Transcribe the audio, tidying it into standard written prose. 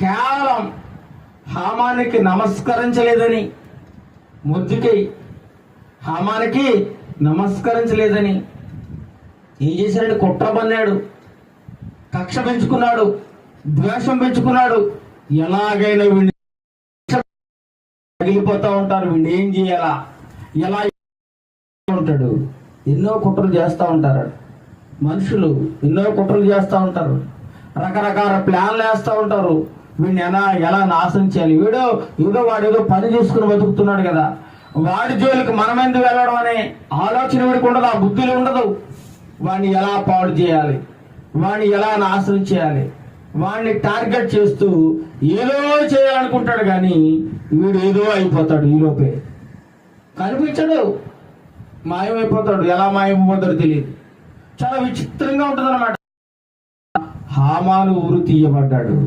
కేవలం హామానికి నమస్కరించలేదని, మొర్దెకై హామానికి నమస్కరించలేదని ఏం చేశాడంటే కుట్ర పన్నాడు, కక్ష పెంచుకున్నాడు, ద్వేషం పెంచుకున్నాడు. ఎలాగైనా వీడిని తగిలిపోతూ ఉంటారు, వీడిని ఏం చేయాలా, ఎలా ఉంటాడు. ఎన్నో కుట్రలు చేస్తూ ఉంటారు మనుషులు, ఎన్నో కుట్రలు చేస్తూ ఉంటారు, రకరకాల ప్లాన్లు వేస్తూ ఉంటారు. వీడిని ఎలా నాశనం చేయాలి. వాడేదో పని చేసుకుని బతుకుతున్నాడు కదా, వాడి జోలికి మనం ఎందుకు వెళ్ళడం అనే ఆలోచన వీడికి ఉండదు, ఆ బుద్ధిలో ఉండదు. వాడిని ఎలా పాడు చేయాలి, వాడిని ఎలా నాశనం చేయాలి, వాడిని టార్గెట్ చేస్తూ ఏదో చేయాలనుకుంటాడు. కానీ వీడు ఏదో అయిపోతాడు, ఈలోపే కనిపించడు, మాయమైపోతాడు. ఎలా మాయమైపోతాడో తెలియదు. చాలా విచిత్రంగా ఉంటుంది అన్నమాట. హామాను ఉరి తీయబడ్డాడు.